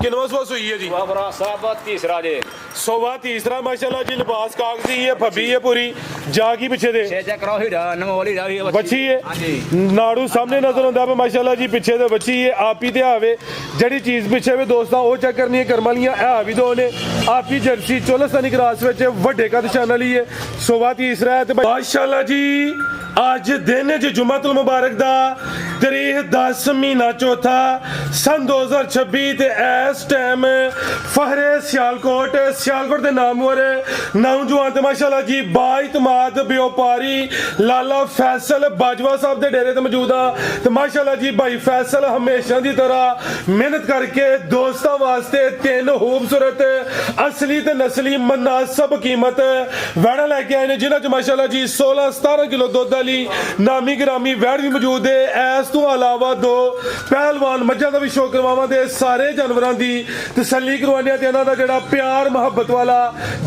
किनवा सुबह सुई है जी? साहब तीसरा जे सोवा तीसरा माशाल्लाह जी। लिबास कागजी है, फबी है पूरी, जागी पीछे दे चेक करो हीरा नमोली दा बच्ची है। नाड़ू सामने नजर आंदा पे माशाल्लाह जी, पीछे दे बच्ची है। आप ही ते आवे जड़ी चीज पीछे वे दोस्तां ओ चेक करनी है। करमालियां है भी दो ने। आप ही जर्सी चोलस्तानी क्रॉस विच वड्डे कद शान वाली है। सोवा तीसरा है ते माशाल्लाह जी अज दिन है जी जुम्मतुल मुबारक दा, तारीख 10 महीना चौथा सन 2026 ते इस टाइम फहरे सियालकोट दे नामवर नौजवान ते माशाल्लाह जी बाइतमाद व्यापारी लाला फैसल बाजवा साहब दे डेरे ते मौजूद आ। ते माशाल्लाह जी भाई फैसल हमेशा दी तरह मेहनत करके दोस्तां वास्ते तीन खूबसूरत असली ते नस्ली मुनासिब कीमत वैड़ा लेके आए ने, जिन्हां च माशाल्लाह जी 16-17 किलो दुध नामी ग्रामी वैड़ भी मौजूद है। इस तो अलावा दो पहलवान मज्झां दा भी शो करवावांगे। सारे जानवरां दी तसल्ली करवाने ते इन्हां दा जेहड़ा प्यार मोहब्बत वाला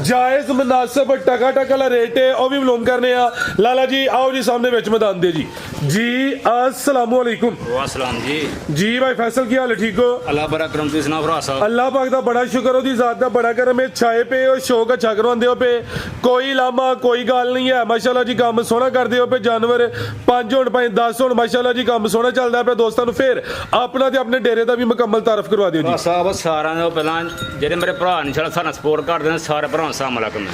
जायज मुनासिब टका टका वाला रेट है वह भी मालूम करने आ। लाला जी आओ जी सामने विच मैदान दे जी। जी अस्सलाम वालेकुम। वासलाम जी। जी भाई फैसल की हाल है? ठीक हो? अल्लाह बड़ा करम तुसीं सुनाओ भरा साहब? अल्लाह पाक दा बड़ा शुक्र, ओदी जात दा बड़ा करम है। छाए पे हो शौक अच्छा करवांदे हो पे, कोई लामा कोई गल नहीं है। माशाल्लाह जी काम सोहना करदे हो पे। जानवर 5 होण भाई 10 होण माशाल्लाह जी काम सोहना चलदा पे। दोस्तां नूं फिर अपना ते अपने डेरे दा भी मुकम्मल तारफ करवा दिओ जी। साहब सारा तो पहला जेडे मेरे भरा इंशाल्लाह सारा सपोर्ट करते हैं सारे भरावां साहब अलैकुम।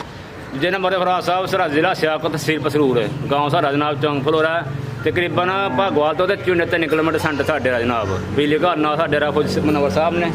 जिन्हें मेरे भरा साहब सारा जिला सियालकोट तहसील पसरूर है, गाँव सारा जनाब चौंक फलोरा है। तकरीबन भागवाल तो 3 किलोमीटर सेंटर साढ़े जनाब बिजली घर ना साढ़े मनोवर साहब ने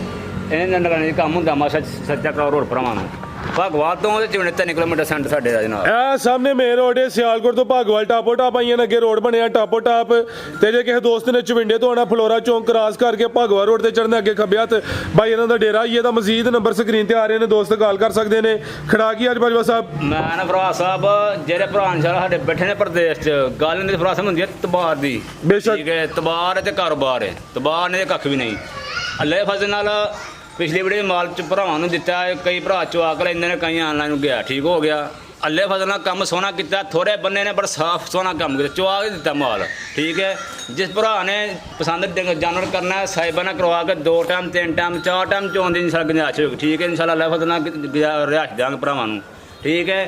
इन्हें नगरानी काम होंगे माशा सच्चा करो रोड भरावाना भागवाल तो 3 किलोमीटर सेंटर साढ़े जनाब। सामने मेन रोड है सियालकोट तो भागवाल टापो टाप आई अगे रोड बनया टापो टाप ते जे किसी दोस्त ने चविंडे तो आना फलोरा चौंक क्रॉस करके भागवाल रोड से चढ़ने अगे खब्बे हत्थ भाई इन्हों का डेरा ही है। मजीद नंबर स्क्रीन ते आ रहे हैं, दोस्त गल कर सकते हैं। खड़ा की अज बाजवा साहब मैं ना भरा साहब जेडे भरा इंशाल्लाह बैठे ने प्रदेश च गल नहीं भरा साहब होंदी है तबार दी। बेशक ठीक है तबार है ते कारोबार है, तबार ने कख भी नहीं। अल्लाह फजल नाल पिछली बड़ी माल च भरावां नूं दिता है, कई भरा चुआ कर लेंदे ने, कई ऑनलाइन गया ठीक हो गया। अल्लाह फजल नाल काम सोहना किया, थोड़े बन्ने ने पर साफ सोहना काम किया, चुआ के दिता माल ठीक है। जिस भरा ने पसंद जानवर करना है साहिबा ने करवा के 2 टाइम 3 टाइम 4 टाइम चोन दी इंशाल्लाह गुंजाइश होगी ठीक है। इंशाल्लाह अल्लाह फजल नाल रिहायश देंगे भरावां नूं ठीक है।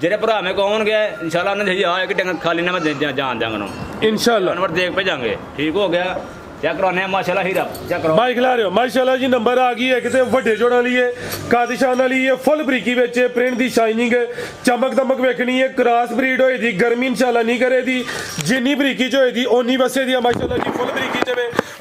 जेडे भरा में कौन गए इंशाल्लाह उन्हें आए कि डंगर खाली ना मैं जान देंगे इंशाल्लाह जानवर देख भेजांगे ठीक हो गया। चेक करवाने माशाल्लाह हीरा चेक करो माइक ला रहे हो माशाल्लाह जी। नंबर आ गई है किते वड्डे जोड़ां वाली है, कादिशान वाली है, फुल बरीकी विच प्रिंट दी शाइनिंग चमक दमक वेखनी है। क्रॉस ब्रीड होई दी, गर्मी इंशाल्लाह नहीं करे दी, जिन्नी बरीकी च होई दी ओनी वसे दी माशाल्लाह जी। फुल बरीकी च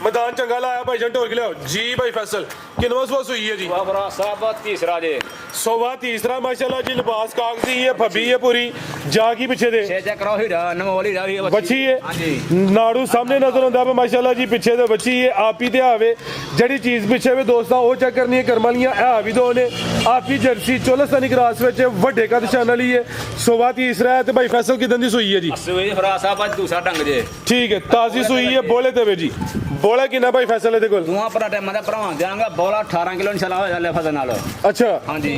मैदान चंगा लाया भाई जन ढोल के लियाओ जी। भाई फैसल किनवा सुबह सुई है जी? साहब तीसरा जे सोवा तीसरा माशाल्लाह जी। लिबास कागजी है, फबी है पूरी, जागी पीछे दे चेक करो हीरा नमोली दा बच्ची है। नाड़ू सामने नजर आंदा पे माशाल्लाह जी, पीछे दे बच्ची है। आप ही ते आवे जड़ी चीज पीछे वे दोस्तां ओ चेक करनी है। करमालियां है भी दो ने। आप ही जर्सी चोलस्तानी क्रॉस विच वड्डे कद शान वाली है। सोवा तीसरा है ते भाई फैसल किदन दी सुई है जी? सुई भरा साहब आज दूसरा ढंग जे ठीक है, ताजी सुई है। बोले ते वे जी बोला किना भाई फैसल दे कोल? दूआ पर टाइम दा भरावां देंगे बोला 18 किलो इंशाल्लाह हो जाले फजल नाल। अच्छा हां जी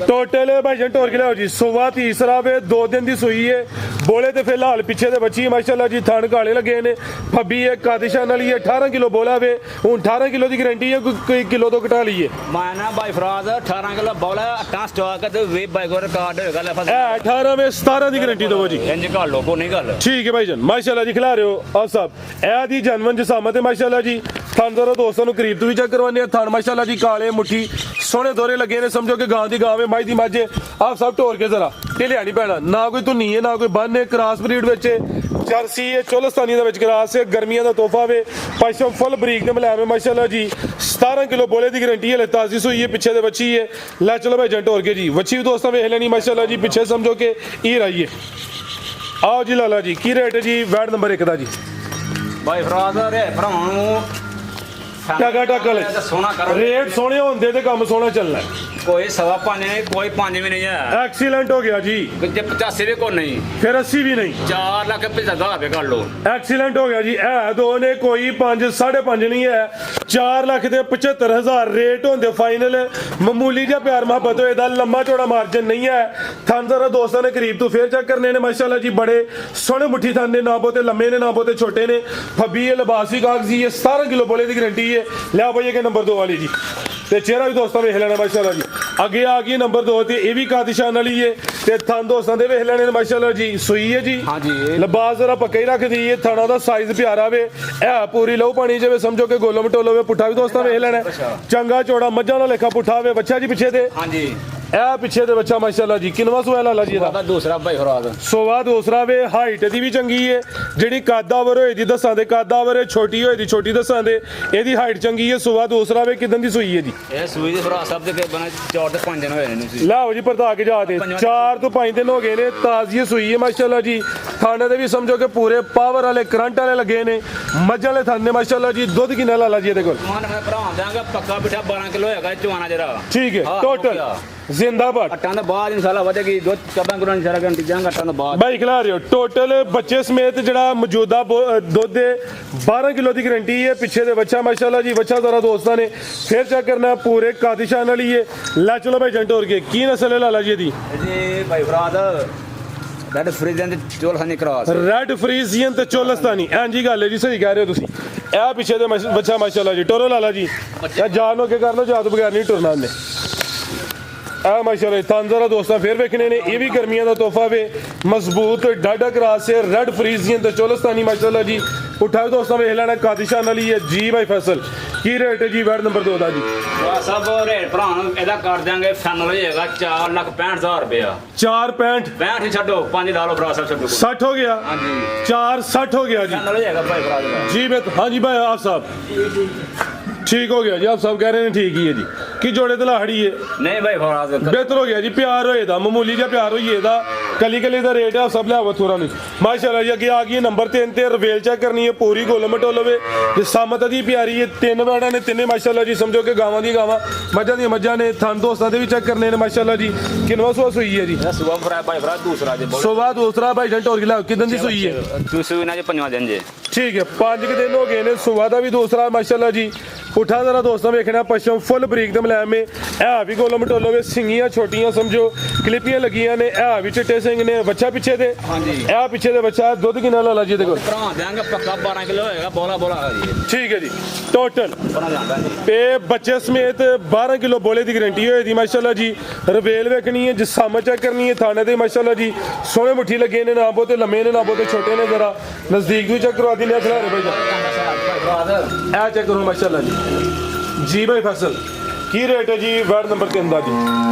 टोटल भाई जन टोर के लियाओ जी। सोवा तीसरा वे 2 दिन दी सुई है। बोले ते फिलहाल पीछे दे बच्ची है माशाल्लाह जी। थन काले लगे ने, फबी है, कादिशान वाली है। 18 किलो बोला वे हूं 18 किलो की गारंटी है, कोई किलो तो घटा लीए। मैं ना भाई फराज 18 किलो बोला 18 स्टॉक ते वे बाई को रिकॉर्ड होगा ले फजल 18 में 17 की गारंटी दो जी। इंज कर लो को नहीं गल ठीक है भाई जान माशाल्लाह जी। खिला रहे हो आप साहब ए दी जनवन जसामत है माशाल्लाह जी। थान दोनों दोस्तों को करीब तो भी चेक करवाने थान माशाल्लाह जी। काले मुट्ठी सोने दोरे लगे ने, समझो कि गांव दी गांव है, माई दी मज है। आप सब टोर के जरा ढिलिया नहीं पैना, ना कोई धुनी है ना कोई बन है। क्रॉस ब्रीड विच जर्सी है, चोलस्तानी दा विच क्रॉस है, गर्मियां दा तोहफा वे। पशम फुल बरीक ने मलाम है माशाल्लाह जी। 17 किलो बोले दी गारंटी है, ताजी सुई है, पीछे दे बच्ची है। लै चलो भाई जन टोर के जी बच्ची भी दोस्तों वेख लेनी माशाल्लाह जी। पीछे समझो कि ई रही है। आओ जी लाला जी की रेट है जी वैड नंबर 1 दा जी? भाई फराज रे भरावां टका टका सोना कर रेट सोने होंदे ते काम सोना चलना है। कोई 5.25 नहीं, कोई 5 भी नहीं है। एक्सीलेंट हो गया जी। 85 भी को नहीं, फिर 80 भी नहीं, 4 लाख 50,000 रुपए कर लो। एक्सीलेंट हो गया जी। है दो ने, कोई 5 5.5 नहीं है। 4 लाख ते 75,000 रेट होंदे फाइनल। मामूली जिहा प्यार मोहब्बत होए दा, लम्मा चौड़ा मार्जिन नहीं है। थन जरा दोस्तों ने करीब तो फिर चेक करने ने माशाल्लाह जी। बड़े सोहने मुट्ठी थन ने, ना बहुते लम्मे ने ना बहुते छोटे ने। फब्बी है, लिबासी कागजी है, 17 किलो बोले की गारंटी है। लिया भैया के नंबर 2 वाली जी। ਤੇ ਚਿਹਰਾ ਵੀ ਦੋਸਤਾਂ ਵੇਖ ਲੈਣਾ ਮਾਸ਼ਾਅੱਲਾ ਜੀ। ਅੱਗੇ ਆ ਗਈ ਨੰਬਰ 2 ਤੇ ਇਹ ਵੀ ਕਾਦਿਸ਼ਾਨ ਵਾਲੀ ਏ ਤੇ ਥਣ ਦੋਸਤਾਂ ਦੇ ਵੇਖ ਲੈਣੇ ਨੇ ਮਾਸ਼ਾਅੱਲਾ ਜੀ। ਸੂਈ ਹੈ ਜੀ, ਹਾਂਜੀ ਇਹ ਲਿਬਾਸ ਜ਼ਰਾ ਪੱਕਾ ਹੀ ਰੱਖਦੀ ਏ, ਥਣਾ ਦਾ ਸਾਈਜ਼ ਪਿਆਰਾ ਵੇ, ਇਹ ਪੂਰੀ ਲਹੂ ਪਾਣੀ ਜਿਵੇਂ ਸਮਝੋ ਕਿ ਗੋਲੋ ਮਟੋਲੋ ਵੇ। ਪੁੱਠਾ ਵੀ ਦੋਸਤਾਂ ਵੇਖ ਲੈਣਾ, ਚੰਗਾ ਚੌੜਾ ਮੱਝਾਂ ਦਾ ਲੇਖਾ ਪੁੱਠਾ ਵੇ। ਬੱਚਾ ਜੀ ਪਿੱਛੇ ਤੇ ਹਾਂਜੀ ਇਹ ਪਿੱਛੇ ਦੇ ਬੱਚਾ ਮਾਸ਼ਾਅੱਲਾ ਜੀ। ਕਿੰਨਵਾ ਸੂਆ ਲਾਲਾ ਜੀ ਇਹਦਾ? ਉਹਦਾ ਦੂਸਰਾ ਭਾਈ ਫਰਾਦ ਸੋਵਾ ਦੂਸਰਾ ਵੇ। ਹਾਈਟ ਦੀ ਵੀ ਚੰਗੀ ਏ, ਜਿਹੜੀ ਕਾਦਾਵਰ ਹੋਏ ਦੀ ਦੱਸਾਂ ਦੇ ਕਾਦਾਵਰ ਏ, ਛੋਟੀ ਹੋਏ ਦੀ ਛੋਟੀ ਦੱਸਾਂ ਦੇ, ਇਹਦੀ ਹਾਈਟ ਚੰਗੀ ਏ। ਸੋਵਾ ਦੂਸਰਾ ਵੇ। ਕਿਦਾਂ ਦੀ ਸੂਈ ਹੈ ਜੀ? ਇਹ ਸੂਈ ਦੇ ਫਰਾਦ ਸਾਹਿਬ ਦੇ ਬਣਾ 4 ਤੇ 5 ਦਿਨ ਹੋਏ ਨੇ ਤੁਸੀਂ ਲਾਓ ਜੀ ਪਰਦਾ ਕੇ ਜਾ ਦੇ 4 ਤੋਂ 5 ਦਿਨ ਹੋ ਗਏ ਨੇ। ਤਾਜ਼ੀ ਸੂਈ ਹੈ ਮਾਸ਼ਾਅੱਲਾ ਜੀ। ਥਾਣੇ ਦੇ ਵੀ ਸਮਝੋ ਕਿ ਪੂਰੇ ਪਾਵਰ ਵਾਲੇ ਕਰੰਟ ਵਾਲੇ ਲੱਗੇ ਨੇ। ਮੱਝਾਂ ਵਾਲੇ ਥਾਣੇ ਮਾਸ਼ਾਅੱਲਾ ਜੀ। ਦੁੱਧ ਕਿੰਨਾ ਲਾਲਾ ਜੀ ਇਹਦੇ ਕੋਲ? ਮਾਨ ਮੈਂ ਭਰਾ ਦਾਂਗਾ ਪੱਕਾ ਬਿਠਾ 12 ਕਿਲੋ ਹੈਗਾ ਚਵਾਨਾ ਜਰਾ ਠੀਕ ਹੈ। ਹਾਂ, ਟੋਟਲ ਹੋ ਗਿਆ। ਜ਼ਿੰਦਾਬਾਦ ਅਟਾਂ ਦਾ ਬਾਅਦ ਇਨਸ਼ਾਅੱਲਾ ਵਧੇਗੀ ਦੁੱਧ 14 ਕਿਲੋ ਇਨਸ਼ਾਅੱਲਾ ਗਰੰਟੀ ਜਾਂਗਾ ਅਟਾਂ ਦਾ ਬਾਅਦ ਬਾਈ ਖਿਲਾ ਰਹੇ ਹੋ। ਟੋਟਲ ਬੱਚੇ ਸਮੇਤ ਜਿਹੜਾ ਮੌਜੂਦਾ ਦੁੱਧ ਦੇ 12 ਕਿਲੋ ਦੀ ਗਰੰਟੀ ਹੈ। ਪਿੱਛੇ ਦੇ ਬੱਚਾ ਮਾਸ਼ਾਅੱਲਾ ਜੀ। ਬੱਚਾ ਜ਼ਰਾ ਦੋਸਤਾਂ ਨੇ ਫੇਰ ਚੈੱਕ ਕਰਨਾ, ਪੂਰੇ ਕਾਦਿਸ਼ਾਨ ਵਾਲੀ ਹੈ। ਲੈ ਚਲੋ ਭਾਈ ਜੰਟ ਹੋਰ ਕੇ ਕੀ ਨਸਲ ਹੈ ਲਾਲਾ ਜੀ ਇਹਦੀ? ਜੀ ਭਾਈ ਫਰਾਦ ਰੈਡ ਫਰੀਜ਼ਨ ਦੇ ਚੋਲਖਾਨੀ ਕਰਾਸ ਰੈਡ ਫਰੀਜ਼ੀਅਨ ਤੇ ਚੋਲਸਤਾਨੀ। ਹਾਂਜੀ ਗੱਲ ਹੈ ਜੀ, ਸਹੀ ਕਹਿ ਰਹੇ ਹੋ ਤੁਸੀਂ। ਇਹ ਪਿੱਛੇ ਦੇ ਬੱਚਾ ਮਾਸ਼ਾਅੱਲਾ ਜੀ। ਟੋਰੋ ਲਾਲਾ ਜੀ, ਇਹ ਜਾਨ ਹੋ ਕੇ ਕਰ ਲਓ, ਜਾਤ ਬਗੈਰ ਨਹੀਂ ਟੁਰਨਾ ਉਹਨੇ। ਆ ਮਾਸ਼ਾਅੱਲਾ ਥਣ ਜ਼ਰਾ ਦੋਸਤਾਂ ਫੇਰ ਵੇਖਣੇ ਨੇ। ਇਹ ਵੀ ਗਰਮੀਆਂ ਦਾ ਤੋਹਫਾ ਵੇ। ਮਜ਼ਬੂਤ ਡਾਡਾ ਕਰਾਸ ਹੈ, ਰੈਡ ਫਰੀਜ਼ੀਅਨ ਤੇ ਚੋਲਸਤਾਨੀ ਮਾਸ਼ਾਅੱਲਾ ਜੀ। ਉਠਾਓ ਦੋਸਤਾਂ ਵੇਖ ਲੈਣਾ, ਕਾਦਿਸ਼ਾਨ ਵਾਲੀ ਹੈ ਜੀ। ਭਾਈ ਫੈਸਲ ਕੀ ਰੇਟ ਹੈ ਜੀ ਵੈਟ ਨੰਬਰ 2 ਦਾ ਜੀ? ਸਭ ਰੇਟ ਭਰਾ ਨੂੰ ਇਹਦਾ ਕਰ ਦਿਆਂਗੇ ਫਾਈਨਲ ਹੋ ਜਾਏਗਾ 4,65,000 ਰੁਪਇਆ। 4.65 65 ਹੀ ਛੱਡੋ 5 ਲਾ ਲਓ ਭਰਾ ਸਾਹਿਬ ਛੱਡੋ 60 ਹੋ ਗਿਆ। ਹਾਂਜੀ 4.60 ਹੋ ਗਿਆ जी। ਫਾਈਨਲ ਹੋ ਜਾਏਗਾ ਭਾਈ ਫਰਾਦ ਦਾ जी मैं हाँ जी भाई आप साहब ठीक हो गया जी। आप सब कह रहे हैं ठीक ही है जी कि जोड़े ते लाहड़ी है ਨਹੀਂ ਭਾਈ ਫਰਾਦ बेहतर हो गया जी। प्यार होए दा मामूली जा प्यार होइए दा कली कली दा रेट है। आप सब लियावो थोड़ा नहीं माशाल्लाह जी। अगे आ गई नंबर 3 ते रवेल चेक करनी है पूरी गोल मटोलवे ते सामत दी प्यारी है। 3 वैड़ा ने तिने माशाल्लाह जी। समझो कि गावां दी गावां मज्जां दी मज्जां ने। थन दोस्तां दे भी चेक करने ने माशाल्लाह जी। किनवा सुआ सुई है जी? ਇਹਦਾ ਸੁਬਾ ਫਰਾਦ ਭਾਈ ਫਰਾਦ ਦੂਸਰਾ ਜੇ ਬੋਲ सुबह दूसरा भाई जंट और गिला किदन दी सुई है? ਤੁਸੀਂ ਨਾ ਜੇ 5ਵਾਂ ਦਿਨ ਜੇ ठीक है 5 दिन हो गए ने। सुबह का भी दूसरा माशाल्लाह जी। उठा जरा दोस्तों वेखना पश्चिम फुल बरीक दे मुलायम में है भी गोलो मटोलो वे। सिंगियां छोटियां समझो क्लिपियां लगियां ने। है भी चिट्टे सिंग ने। बच्चा पिछे दे ਹਾਂਜੀ है पिछे दे बच्चा। दुध कितना लाला जी देखो? ਭਰਾ ਦਿਆਂਗੇ ਪੱਕਾ 12 ਕਿਲੋ ਹੋਏਗਾ ਬੋਲਾ ਬੋਲਾ ਜੀ ठीक है जी। टोटल ਬਣਾ ਜਾਂਦਾ ਜੀ पे बच्चे समेत 12 किलो बोले की गारंटी होए दी माशाल्लाह जी। रवेल वेखनी है जिसाम चेक करनी है। थाने दे माशाल्लाह जी सोहने मुट्ठी लगे ने। ना बहुते लम्मे ने ना बहुते छोटे ने। जरा नजदीक भी चेक करवा दी ने खिलारे भाई ए चेक करो माशाल्लाह जी। जी भाई फैसल की रेट है जी वार्ड नंबर 3 ਦਾ ਜੀ?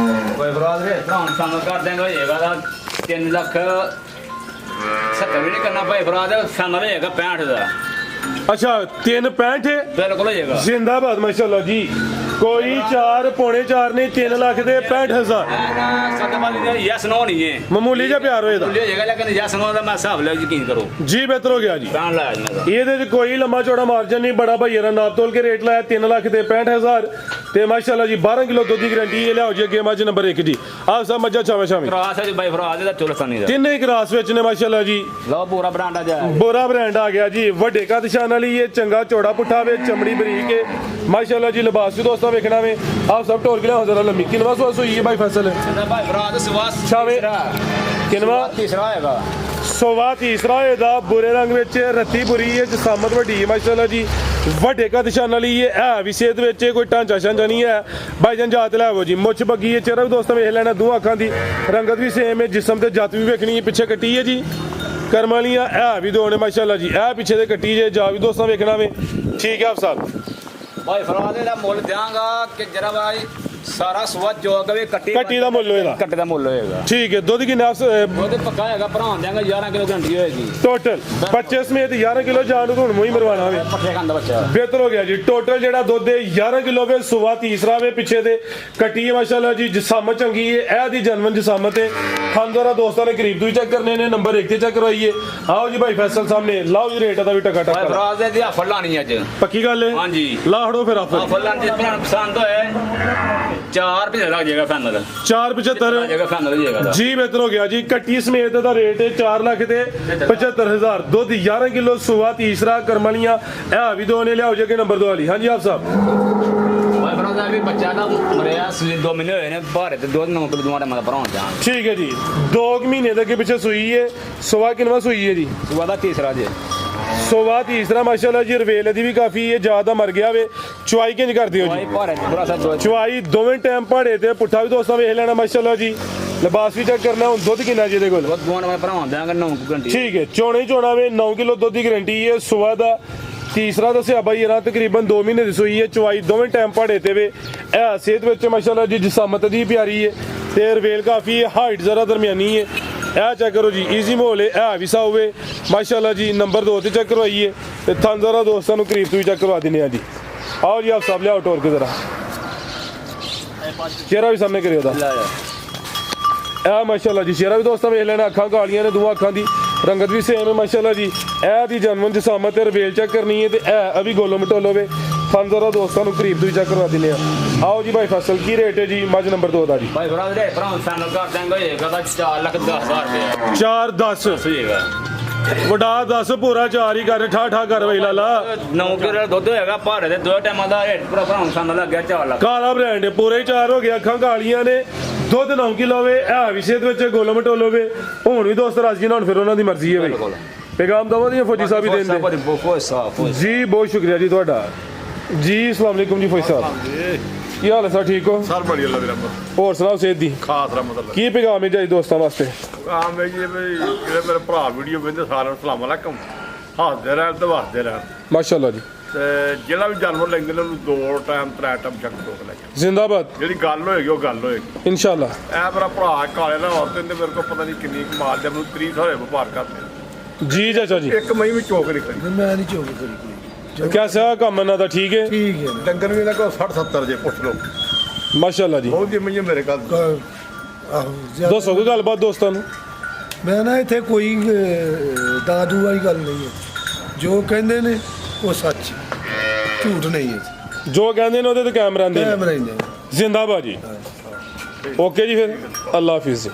ਕੋਈ ਫਰਾਦ ਰੇ ਭਰਾ ਨੂੰ ਸਾਨੂੰ ਕਰ ਦੇਂਗੇ ਹੋਏਗਾ ਦਾ 3 ਲੱਖ 70 ਵੀ ਨਹੀਂ ਕਰਨਾ ਭਾਈ ਫਰਾਦ ਸਾਨੂੰ ਹੋਏਗਾ 65 ਦਾ अच्छा 3.65 है। ਬਿਲਕੁਲ ਹੋਏਗਾ जिंदाबाद माशाल्लाह जी। कोई 4 पौने 4 नहीं 3 लाख दे 65,000 ਸਤਮਾਲੀ ਦਾ ਯੈਸ ਨੋ ਨਹੀਂ ਹੈ मामूली जा प्यार होए दा ਲੈ ਜਾਏਗਾ ਲੇਕਿਨ ਯੈਸ ਨੋ ਦਾ ਮੈਂ ਹਿਸਾਬ ਲੈ ਯਕੀਨ ਕਰੋ जी। बेहतर हो गया जी। ਪੈਣ ਲਾਇਆ ਜੀ ਮੈਂ ਇਹਦੇ ਚ ਕੋਈ ਲੰਮਾ ਚੌੜਾ ਮਾਰਜਨ ਨਹੀਂ। ਬੜਾ ਭਾਈ ਇਹਦਾ ਨਾਪ ਤੋਲ ਕੇ ਰੇਟ ਲਾਇਆ 3 ਲੱਖ ਦੇ 65,000 ਤੇ ਮਾਸ਼ਾਅੱਲਾ ਜੀ 12 ਕਿਲੋ ਦੁੱਧ ਦੀ ਗਾਰੰਟੀ। ਇਹ ਲਿਆਓ ਜੀ ਅੱਗੇ ਮੱਝ ਨੰਬਰ 1 ਜੀ। ਆਹ ਸਭ ਮੱਝਾਂ ਚਾਵੇਂ ਸ਼ਾਮੀ ਕਰਾਸ ਹੈ ਜੀ ਭਾਈ ਫਰਾਦ ਦਾ ਚੁਲਸਾਨੀ ਦਾ ਤਿੰਨੇ ਕਰਾਸ ਵਿੱਚ ਨੇ ਮਾਸ਼ਾਅੱਲਾ ਜੀ। ਲਓ ਪੂਰਾ ਬਰਾਂਡਾ ਜਾ ਬੋਰਾ ਬ੍ਰਾਂਡ ਆ ਗਿਆ ਜੀ। ਵੱਡੇ ਕਾਦਿਸ਼ਾਨ ਵਾਲੀ ਇਹ ਚੰਗਾ ਚੌੜਾ ਪੁੱਠਾ ਵੇ। ਚਮੜੀ ਬਰੀਕ ਹੈ ਮਾਸ਼ਾਅੱਲਾ ਜੀ। ਲਿਬਾਸ ਵੀ ਦੋਸਤਾਂ ਵੇਖਣਾ ਵੇ। ਆਪ ਸਭ ਢੋਲ ਕੇ ਲਿਆਓ ਜ਼ਰਾ ਲੰਮੀ। ਕਿੰਨਵਾ ਸੂਆ ਸੂਈ ਹੈ ਭਾਈ ਫਸਲ? ਇਹਦਾ ਭਾਈ ਫਰਾਦ ਸਵਾਸ ਛਾਵੇਂ ਕਿੰਨਵਾ? ਤੀਸਰਾ ਹੋਏਗਾ ਸੋਵਾ ਤੀਸਰਾ ਇਹਦਾ ਬੁਰੇ ਰੰਗ ਵਿੱਚ ਰੱਤੀ ਬੁਰੀ ਹੈ। ਜਸਾਮਤ ਵੱਡੀ ਹੈ ਮਾਸ਼ਾਅੱਲਾ ਜੀ। ਵੱਡੇ ਕਾਦਿਸ਼ਾਨ ਵਾਲੀ ਹੈ ਵੀ ਸਿਹਤ ਵਿੱਚ ਕੋਈ ਢਾਂਚਾ ਛਾਂਚਾ ਨਹੀਂ ਹੈ। ਭਾਈਜਾਨ ਜਾਤ ਲੈਵੋ ਜੀ। ਮੁੱਛ ਬੱਗੀ ਹੈ। ਚਿਹਰਾ ਵੀ ਦੋਸਤਾਂ ਵੇਖ ਲੈਣਾ। ਦੋ ਅੱਖਾਂ ਦੀ ਰੰਗਤ ਵੀ ਸੇਮ ਹੈ। ਜਿਸਮ ਤੇ ਜੱਤ ਵੀ ਵੇਖਣੀ ਹੈ। ਪਿੱਛੇ ਕੱਟੀ ਹੈ ਜੀ ਕਰਮ ਵਾਲੀਆਂ ਹੈ ਵੀ ਦੋ ਨੇ ਮਾਸ਼ਾਅੱਲਾ ਜੀ। ਇਹ ਪਿੱਛੇ ਦੇ ਕੱਟੀ ਜੇ ਜਾ ਵੀ ਦੋਸਤਾਂ ਵੇਖਣਾ ਵੇ। ਠੀਕ ਹੈ ਆਪ ਸਾਹਿਬ ਭਾਈ ਫਰਾਦ ਦਾ ਮੁੱਲ ਦਿਆਂਗਾ ਕਿ ਜਰਾ ਭਾਈ ਸਾਰਾ ਸਵਾਦ ਜੋ ਕਵੇ ਕੱਟੀ ਦਾ ਮੁੱਲ ਹੋਏਗਾ। ਕੱਟੇ ਦਾ ਮੁੱਲ ਹੋਏਗਾ ਠੀਕ ਹੈ। ਦੁੱਧ ਕਿੰਨਾ ਉਹਦੇ ਪੱਕਾ ਹੈਗਾ ਭਰਾ ਦਿਆਂਗਾ 11 ਕਿਲੋ ਘੰਟੀ ਹੋਏਗੀ ਟੋਟਲ? ਬੱਚੇ ਸਮੇਤ 11 ਕਿਲੋ ਜਾਨ ਨੂੰ ਹੁਣ ਮੂੰਹ ਮਰਵਾਣਾ ਵੇ। ਪੱਠੇ ਖਾਂਦਾ ਬੱਚਾ ਬਿਹਤਰ ਹੋ ਗਿਆ ਜੀ। ਟੋਟਲ ਜਿਹੜਾ ਦੁੱਧ ਹੈ 11 ਕਿਲੋ ਵੇ। ਸੁਬਾ ਤੀਸਰਾ ਵੇ। ਪਿੱਛੇ ਦੇ ਕੱਟੀ ਹੈ ਮਾਸ਼ਾਅੱਲਾ ਜੀ। ਜਿਸਾਮਤ ਚੰਗੀ ਹੈ। ਇਹ ਦੀ ਜਨਮਨ ਜਿਸਾਮਤ ਹੈ। ਖਾਨਦਾਰਾ ਦੋਸਤਾਂ ਨੇ ਕਰੀਬ ਤੋਂ ਹੀ ਚੈੱਕ ਕਰਨੇ ਨੇ। ਨੰਬਰ 1 ਤੇ ਚੈੱਕ ਕਰਵਾਈਏ। ਆਓ ਜੀ ਭਾਈ ਫੈਸਲ ਸਾਹਮਣੇ ਲਾਓ ਜੀ ਰੇਟ ਦਾ ਵੀ ਟਕਾ ਭਾਈ ਟਕਾ। ਫਰਾਦ ਦੇ ਹਫੜ ਲਾਣੀ ਅੱਜ ਪੱਕੀ ਗੱਲ ਹੈ? ਹਾਂਜੀ ਲਾਹੜੋ ਫਿਰ ਆਫਰ ਹਫੜ ਲਾਣ ਜੇ ਭਰਾ ਨੂੰ ਪਸੰਦ ਹੋਏ 4 ਰੁਪਏ ਲੱਗ ਜਾਏਗਾ ਫਾਈਨਲ 4.75 ਜਾਏਗਾ ਫਾਈਨਲ ਹੋ ਜਾਏਗਾ ਜੀ। ਬਿਹਤਰ ਹੋ ਗਿਆ ਜੀ। ਕੱਟੀ ਸਮੇਤ ਦਾ ਰੇਟ ਹੈ 4 ਲੱਖ ਤੇ 75,000। ਦੁੱਧ 11 ਕਿਲੋ ਸੁਬਾ ਤੀਸਰਾ ਕਰਮਲੀਆਂ ਇਹ ਵੀ ਦੋ ਨੇ। ਲਿਆਓ ਜੀ ਅੱਗੇ ਨੰਬਰ 2 ਵਾਲੀ। ਹਾਂਜੀ ਆਪ ਸਾਹਿਬ ਭਾਈ ਫਰਾਦ ਦਾ ਵੀ ਬੱਚਾ ਦਾ ਮਰਿਆ 2 ਮਹੀਨੇ ਹੋਏ ਨੇ ਬਾਹਰ ਤੇ 2 ਨੰਬਰ ਦੁਆਰਾ ਮੈਂ ਭਰਾਉਣ ਜਾਣ ਠੀਕ ਹੈ ਜੀ। 2 ਮਹੀਨੇ ਦੇ ਅੱਗੇ ਪਿੱਛੇ ਸੂਈ ਹੈ। ਸੁਬਾ ਕਿੰਨਵਾ ਸੂਈ ਹੈ ਜੀ? ਸੁਬਾ ਦਾ ਤੀਸਰਾ ਜੇ ਸੋਵਾ ਤੀਸਰਾ ਮਾਸ਼ਾਅੱਲਾ ਜੀ ਰਵੇਲ ਦੀ ਵੀ ਕਾਫੀ ਇਹ ਜ਼ਿਆਦਾ ਮਰ ਗਿਆ ਵੇ ਚੁਆਈ ਕਿੰਜ ਕਰਦੇ ਹੋ ਭਾਈ ਜੀ ਭਾਰੇ ਬੜਾ ਸਾਹਿਬ ਦੋ ਚੁਆਈ ਦੋਵੇਂ ਟਾਈਮ ਪਹਾੜੇ ਤੇ ਪੁੱਠਾ ਵੀ ਦੋਸਤਾਂ ਵੇਖ ਲੈਣਾ ਮਾਸ਼ਾਅੱਲਾ ਜੀ ਲਿਬਾਸ ਵੀ ਚੈੱਕ ਕਰਨਾ ਹੁਣ ਦੁੱਧ ਕਿੰਨਾ ਜੀ ਇਹਦੇ ਕੋਲ ਬਹੁਤ ਗੋਣ ਮੈਂ ਭਰਾਵਾਂ ਦਿਆਂਗਾ 9 ਘੰਟੇ ਠੀਕ ਹੈ ਚੋਣੇ ਚੋਣਾ ਵੇ 9 ਕਿਲੋ ਦੁੱਧ ਦੀ ਗਾਰੰਟੀ ਹੈ ਸੋਵਾ ਦਾ ਤੀਸਰਾ ਦੱਸਿਆ ਬਾਈ ਇਹਨਾਂ ਤਕਰੀਬਨ 2 ਮਹੀਨੇ ਦੀ ਸੂਈ ਹੈ ਚੁਆਈ ਦੋਵੇਂ ਟਾਈਮ ਪਹਾੜੇ ਤੇ ਵੇ ਇਹ ਸਿਹਤ ਵਿੱਚ ਮਾਸ਼ਾਅੱਲਾ ਜੀ ਜਿਸਮਤ ਦੀ ਪਿਆਰੀ ਹੈ ਤੇ ਰਵੇਲ ਕਾਫੀ ਹੈ ਹਾਈਟ ਜ਼ਰਾ ਦਰਮਿਆਨੀ ਹੈ ਇਹ ਚੈੱਕ ਕਰੋ ਜੀ ਈਜ਼ੀ ਮਾਹੌਲ ਹੈ ਇਹ ਵੀ ਸਾ ਹੋਵੇ ਮਾਸ਼ਾਅੱਲਾ ਜੀ ਨੰਬਰ 2 ਤੇ ਚੈੱਕ ਕਰਵਾਈਏ ਤੇ ਥਣ ਜ਼ਰਾ ਦੋਸਤਾਂ ਨੂੰ ਕਰੀਬ ਤੋਂ ਵੀ ਚੈੱਕ ਕਰਵਾ ਦਿੰਦੇ ਆ ਜੀ ਆਓ ਜੀ ਆਪ ਸਭ ਲਿਆਓ ਟੋਰ ਕੇ ਜ਼ਰਾ ਚਿਹਰਾ ਵੀ ਸਾਹਮਣੇ ਕਰਿਓ ਦਾ ਇਹ ਮਾਸ਼ਾਅੱਲਾ ਜੀ ਚਿਹਰਾ ਵੀ ਦੋਸਤਾਂ ਵੇਖ ਲੈਣਾ ਅੱਖਾਂ ਕਾਲੀਆਂ ਨੇ ਦੋਵਾਂ ਅੱਖਾਂ ਦੀ ਰੰਗਤ ਵੀ ਸੇਮ ਹੈ ਮਾਸ਼ਾਅੱਲਾ ਜੀ ਇਹ ਦੀ ਜਨਮਨ ਜਸਾਮਤ ਤੇ ਰਵੇਲ ਚੈੱਕ ਕਰਨੀ ਹੈ ਤੇ ਇਹ ਅਭੀ ਗੋਲੋ ਮਟੋਲੋ ਵੇ ਫਨ ਜ਼ਰਾ ਦੋਸਤਾਂ ਨੂੰ ਕਰੀਬ ਤੋਂ ਵੀ ਚੈੱਕ ਕਰਵਾ ਦਿੰਦੇ ਆ ਆਓ ਜੀ ਭਾਈ ਫਸਲ ਕੀ ਰੇਟ ਹੈ ਜੀ ਮੱਝ ਨੰਬਰ 2 ਦਾ ਜੀ ਭਾਈ ਭਰਾ ਦੇ ਭਰਾ ਸਾਨੂੰ ਕਰ ਦਾਂਗਾ ਹੋਏਗਾ ਤਾਂ 4,10,000 ਰੁਪਏ 4 10 ਹੋਏਗਾ ਵਡਾ 10 ਪੂਰਾ 4 ਹੀ ਕਰ ਠਾ ਕਰ ਬਈ ਲਾਲਾ 9 ਕਿਲੋ ਦੁੱਧ ਹੋਏਗਾ ਭਾਰੇ ਦੇ ਦੋ ਟਾਈਮਾਂ ਦਾ ਰੇਟ ਭਰਾ ਭਰਾ ਸਾਨੂੰ ਲੱਗਿਆ 4 ਲੱਖ ਕਾਲਾ ਬ੍ਰਾਂਡ ਹੈ ਪੂਰੇ 4 ਹੋ ਗਿਆ ਅੱਖਾਂ ਕਾਲੀਆਂ ਨੇ ਦੁੱਧ 9 ਕਿਲੋ ਵੇ ਇਹ ਵੀ ਸਿਹਤ ਵਿੱਚ ਗੋਲੋ ਮਟੋਲੋ ਵੇ ਹੁਣ ਵੀ ਦੋਸਤ ਰਾਜੀ ਨਾਲ ਫਿਰ ਉਹਨਾਂ ਦੀ ਮਰਜ਼ੀ ਹੈ ਬਈ ਪੈਗਾਮ ਦਵਾ ਦੀਆਂ ਫੌਜੀ ਸਾਹਿਬ ਹੀ ਦੇਣ ਦੇ ਬਹੁਤ ਸਾਫ ਜੀ ਬਹੁਤ ਸ਼ੁਕਰੀਆ ਜੀ ਤੁਹਾਡਾ ਜੀ ਅਸਲਾਮ ਅਲੈਕੁਮ ਜੀ ਫੌਜੀ ਸਾਹਿਬ ਕੀ ਹਾਲ ਹੈ ਸਰ ਠੀਕ ਹੋ ਸਰ ਬੜੀ ਅੱਲਾ ਦੀ ਰਹਿਮਤ ਹੋਰ ਸੁਣਾਓ ਸਿਹਤ ਦੀ ਖਾਸ ਰਹਿਮਤ ਅੱਲਾ ਕੀ ਪੈਗਾਮ ਹੈ ਜੀ ਦੋਸਤਾਂ ਵਾਸਤੇ ਆਮ ਹੈ ਜੀ ਵੀ ਜਿਹੜੇ ਮੇਰੇ ਭਰਾ ਵੀਡੀਓ ਵੇਖਦੇ ਸਾਰਿਆਂ ਨੂੰ ਸਲਾਮ ਅਲੈਕਮ ਹੱਸਦੇ ਰਹਿਣ ਤੇ ਵਸਦੇ ਰਹਿਣ ਮਾਸ਼ਾਅੱਲਾ ਜੀ ਤੇ ਜਿਹੜਾ ਵੀ ਜਾਨਵਰ ਲੈਂਦੇ ਨੇ ਉਹਨੂੰ 2 ਟਾਈਮ 3 ਟਾਈਮ ਚੱਕ ਟੋਕ ਲੈ ਕੇ ਜ਼ਿੰਦਾਬਾਦ ਜਿਹੜੀ ਗੱਲ ਹੋਏਗੀ ਉਹ ਗੱਲ ਹੋਏਗੀ ਇਨਸ਼ਾਅੱਲਾ ਐ ਮੇਰਾ ਭਰਾ ਕਾਲੇ ਨਾਲ ਔਰਤਾਂ ਦੇ ਮੇਰੇ ਕੋਲ ਪਤਾ ਨਹੀਂ ਕਿੰਨੀ ਕਮਾਲ ਦੇ ਮੈਨੂੰ 30 ਹੋਏ ਵਪਾਰ ਕਰਦੇ ਜੀ ਚਾਚਾ ਜੀ ਇੱਕ ਮਈ ਵੀ ਚੋਕ ਨਹੀਂ ਕਰੀ ਮੈਂ ਨਹੀਂ ਚੋਕ ਕਰੀ ਕੋਈ ਕਿਆ ਕੰਮ ਇਹਨਾਂ ਦਾ ਠੀਕ ਹੈ ਠੀਕ ਹੈ ਡੰਗਰ ਵੀ ਇਹਨਾਂ ਕੋਲ 60 70 ਜੇ ਪੁੱਛ ਲਓ ਮਾਸ਼ਾਅੱਲਾ ਜੀ ਬਹੁਤ ਜੀ ਮੈਂ ਮੇਰੇ ਕੋਲ ਆਹੋ ਜ਼ਿਆਦਾ- ਦੱਸੋ ਕੋਈ ਗੱਲਬਾਤ ਦੋਸਤਾਂ ਨੂੰ ਮੈਂ ਨਾ ਇੱਥੇ ਕੋਈ ਦਾਦੂ ਵਾਲੀ ਗੱਲ ਨਹੀਂ ਹੈ ਜੋ ਕਹਿੰਦੇ ਨੇ ਉਹ ਸੱਚ ਝੂਠ ਨਹੀਂ ਹੈ ਜੋ ਕਹਿੰਦੇ ਨੇ ਉਹਦੇ ਤੇ ਕੈਮਰਾ ਆਂਦੇ ਕੈਮਰਾ ਹੀ ਨਹੀਂ ਜ਼ਿੰਦਾਬਾਦ ਜੀ ਓਕੇ ਜੀ ਫਿਰ ਅੱਲਾ ਹਾਫਿਜ਼ ਜੀ